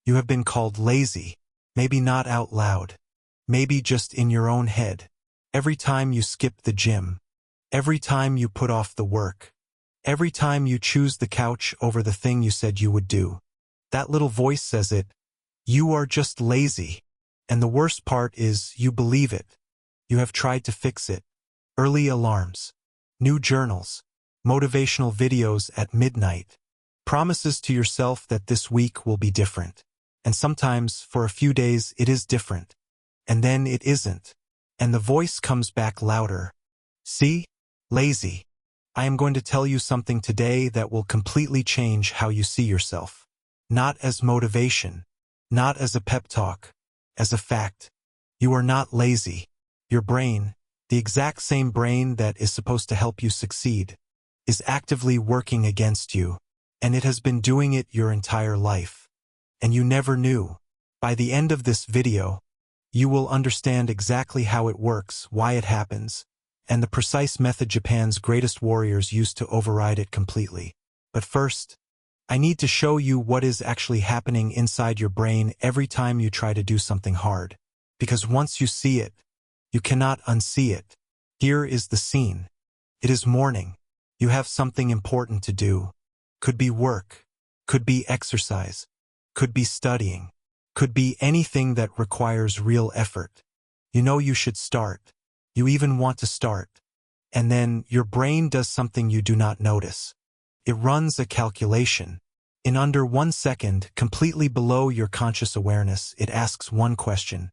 You have been called lazy, maybe not out loud, maybe just in your own head. Every time you skip the gym, every time you put off the work, every time you choose the couch over the thing you said you would do. That little voice says it. You are just lazy. And the worst part is you believe it. You have tried to fix it. Early alarms, new journals, motivational videos at midnight, promises to yourself that this week will be different. And sometimes, for a few days, it is different. And then it isn't. And the voice comes back louder. See? Lazy. I am going to tell you something today that will completely change how you see yourself. Not as motivation, not as a pep talk, as a fact. You are not lazy. Your brain, the exact same brain that is supposed to help you succeed, is actively working against you, and it has been doing it your entire life. And you never knew. By the end of this video, you will understand exactly how it works, why it happens, and the precise method Japan's greatest warriors used to override it completely. But first, I need to show you what is actually happening inside your brain every time you try to do something hard. Because once you see it, you cannot unsee it. Here is the scene. It is morning. You have something important to do. Could be work, could be exercise, could be studying, could be anything that requires real effort. You know you should start. You even want to start. And then your brain does something you do not notice. It runs a calculation. In under 1 second, completely below your conscious awareness, it asks one question.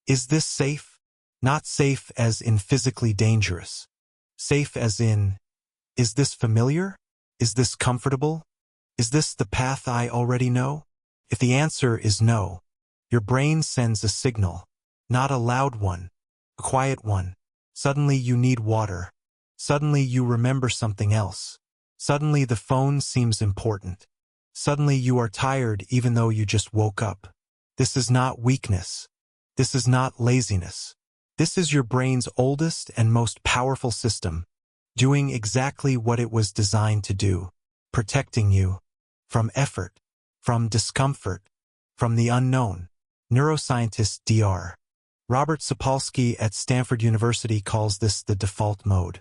Is this safe? Not safe as in physically dangerous. Safe as in, is this familiar? Is this comfortable? Is this the path I already know? If the answer is no, your brain sends a signal. Not a loud one, a quiet one. Suddenly you need water. Suddenly you remember something else. Suddenly the phone seems important. Suddenly you are tired even though you just woke up. This is not weakness. This is not laziness. This is your brain's oldest and most powerful system, doing exactly what it was designed to do, protecting you from effort, from discomfort, from the unknown. Neuroscientist Dr. Robert Sapolsky at Stanford University calls this the default mode.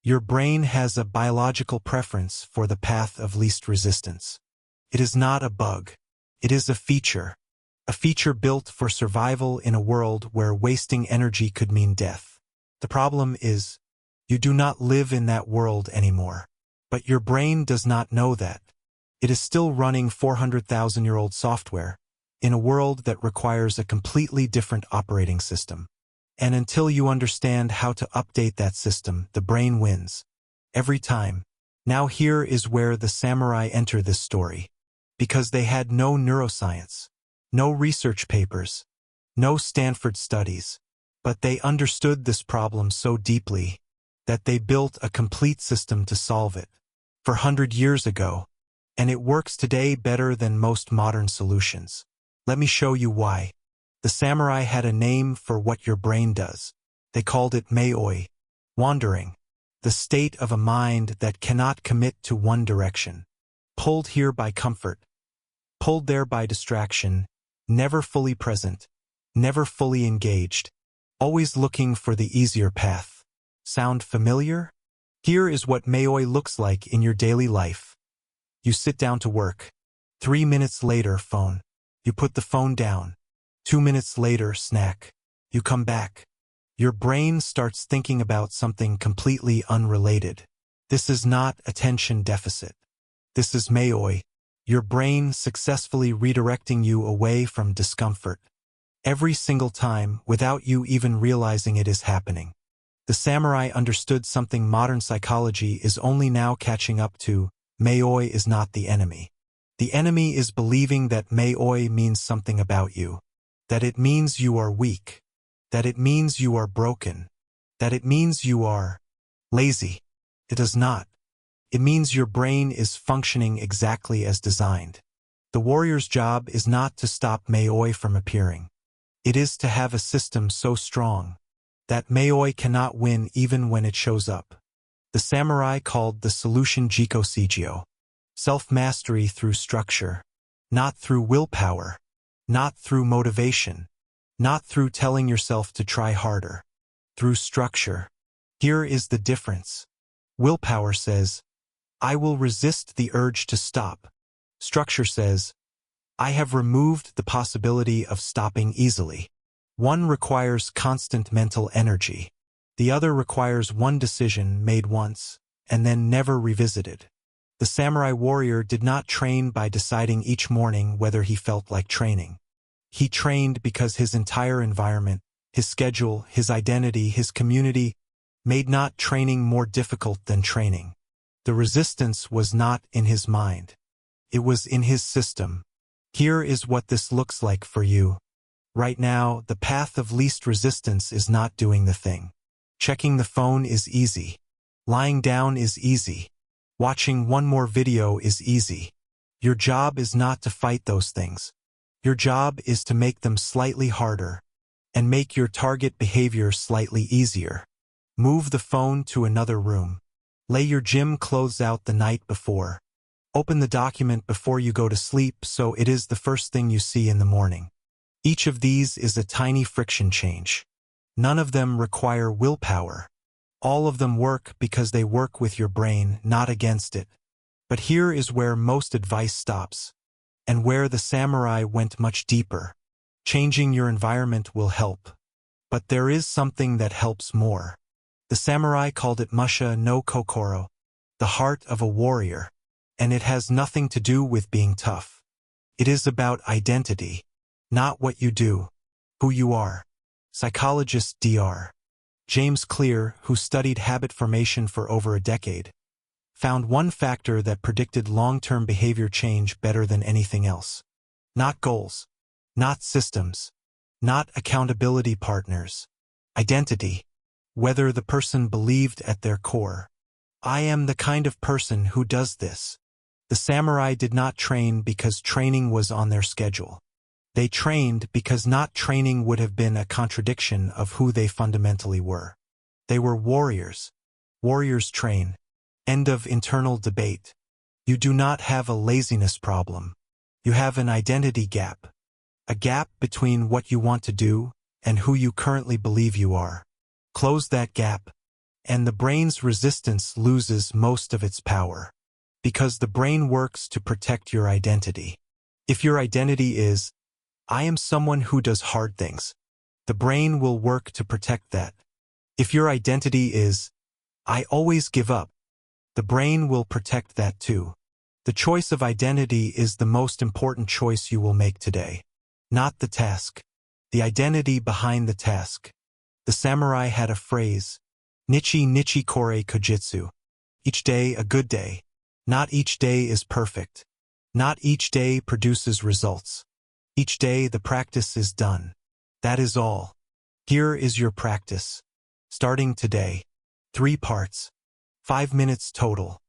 Your brain has a biological preference for the path of least resistance. It is not a bug. It is a feature built for survival in a world where wasting energy could mean death. The problem is, you do not live in that world anymore. But your brain does not know that. It is still running 400,000-year-old software in a world that requires a completely different operating system. And until you understand how to update that system, the brain wins. Every time. Now here is where the samurai enter this story. Because they had no neuroscience, no research papers, no Stanford studies. But they understood this problem so deeply that they built a complete system to solve it. 400 years ago. And it works today better than most modern solutions. Let me show you why. The samurai had a name for what your brain does. They called it Mayoi, wandering, the state of a mind that cannot commit to one direction. Pulled here by comfort, pulled there by distraction, never fully present, never fully engaged, always looking for the easier path. Sound familiar? Here is what Mayoi looks like in your daily life. You sit down to work. 3 minutes later, phone. You put the phone down. 2 minutes later, snack. You come back. Your brain starts thinking about something completely unrelated. This is not attention deficit. This is Mayoi, your brain successfully redirecting you away from discomfort. Every single time, without you even realizing it is happening. The samurai understood something modern psychology is only now catching up to. Mayoi is not the enemy. The enemy is believing that Mayoi means something about you. That it means you are weak. That it means you are broken. That it means you are lazy. It does not. It means your brain is functioning exactly as designed. The warrior's job is not to stop Mayoi from appearing. It is to have a system so strong that Mayoi cannot win even when it shows up. The samurai called the solution Jiko Seigyo, self-mastery through structure, not through willpower. Not through motivation. Not through telling yourself to try harder. Through structure. Here is the difference. Willpower says, I will resist the urge to stop. Structure says, I have removed the possibility of stopping easily. One requires constant mental energy. The other requires one decision made once, and then never revisited. The samurai warrior did not train by deciding each morning whether he felt like training. He trained because his entire environment, his schedule, his identity, his community, made not training more difficult than training. The resistance was not in his mind. It was in his system. Here is what this looks like for you. Right now, the path of least resistance is not doing the thing. Checking the phone is easy. Lying down is easy. Watching one more video is easy. Your job is not to fight those things. Your job is to make them slightly harder and make your target behavior slightly easier. Move the phone to another room. Lay your gym clothes out the night before. Open the document before you go to sleep so it is the first thing you see in the morning. Each of these is a tiny friction change. None of them require willpower. All of them work because they work with your brain, not against it. But here is where most advice stops, and where the samurai went much deeper. Changing your environment will help. But there is something that helps more. The samurai called it Mussha no Kokoro, the heart of a warrior, and it has nothing to do with being tough. It is about identity, not what you do, who you are. Psychologist Dr. James Clear, who studied habit formation for over a decade, found one factor that predicted long-term behavior change better than anything else. Not goals, not systems, not accountability partners. Identity. Whether the person believed at their core, I am the kind of person who does this. The samurai did not train because training was on their schedule. They trained because not training would have been a contradiction of who they fundamentally were. They were warriors. Warriors train. End of internal debate. You do not have a laziness problem. You have an identity gap. A gap between what you want to do and who you currently believe you are. Close that gap, and the brain's resistance loses most of its power. Because the brain works to protect your identity. If your identity is, I am someone who does hard things, the brain will work to protect that. If your identity is, I always give up, the brain will protect that too. The choice of identity is the most important choice you will make today. Not the task. The identity behind the task. The samurai had a phrase, Nichi Nichi Kore Kojitsu. Each day a good day. Not each day is perfect. Not each day produces results. Each day the practice is done. That is all. Here is your practice. Starting today. 3 parts. 5 minutes total.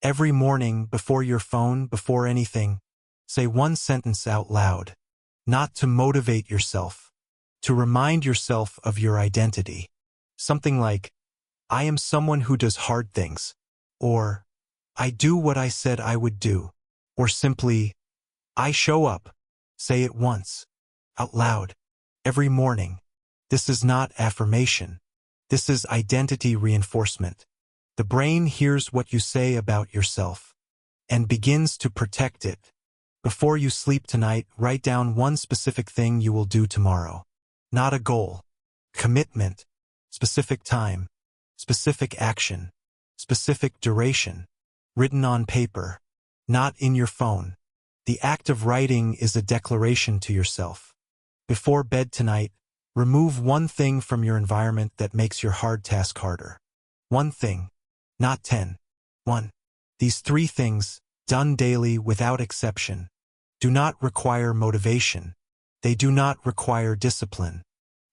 Every morning, before your phone, before anything, say one sentence out loud. Not to motivate yourself. To remind yourself of your identity. Something like, I am someone who does hard things. Or, I do what I said I would do. Or simply, I show up. Say it once. Out loud. Every morning. This is not affirmation. This is identity reinforcement. The brain hears what you say about yourself and begins to protect it. Before you sleep tonight, write down one specific thing you will do tomorrow. Not a goal. Commitment. Specific time. Specific action. Specific duration. Written on paper. Not in your phone. The act of writing is a declaration to yourself. Before bed tonight, remove one thing from your environment that makes your hard task harder. One thing. Not 10. 1. These 3 things, done daily without exception, do not require motivation. They do not require discipline.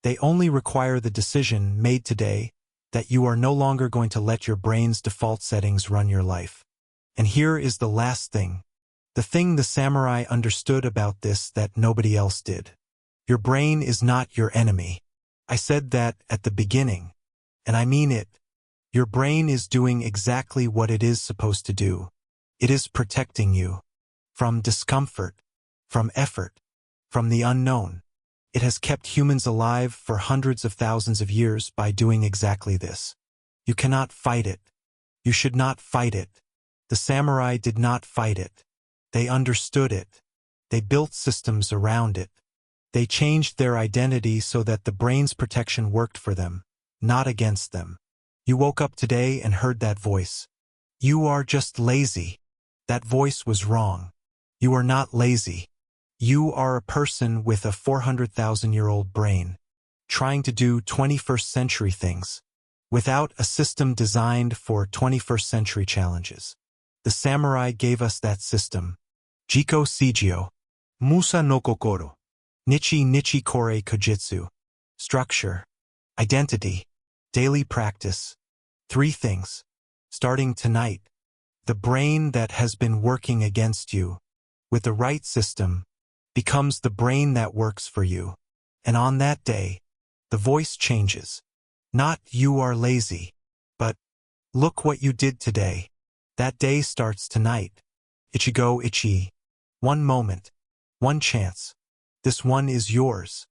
They only require the decision made today that you are no longer going to let your brain's default settings run your life. And here is the last thing. The thing the samurai understood about this that nobody else did. Your brain is not your enemy. I said that at the beginning, and I mean it. Your brain is doing exactly what it is supposed to do. It is protecting you from discomfort, from effort, from the unknown. It has kept humans alive for hundreds of thousands of years by doing exactly this. You cannot fight it. You should not fight it. The samurai did not fight it. They understood it. They built systems around it. They changed their identity so that the brain's protection worked for them, not against them. You woke up today and heard that voice. You are just lazy. That voice was wrong. You are not lazy. You are a person with a 400,000-year-old brain, trying to do 21st century things, without a system designed for 21st century challenges. The samurai gave us that system. Jiko Seigyo, Mussha no Kokoro, Nichi Nichi Kore Kojitsu. Structure, identity, daily practice. 3 things. Starting tonight, the brain that has been working against you, with the right system, becomes the brain that works for you. And on that day, the voice changes. Not you are lazy, but look what you did today. That day starts tonight. Ichigo Ichi. One moment. One chance. This one is yours.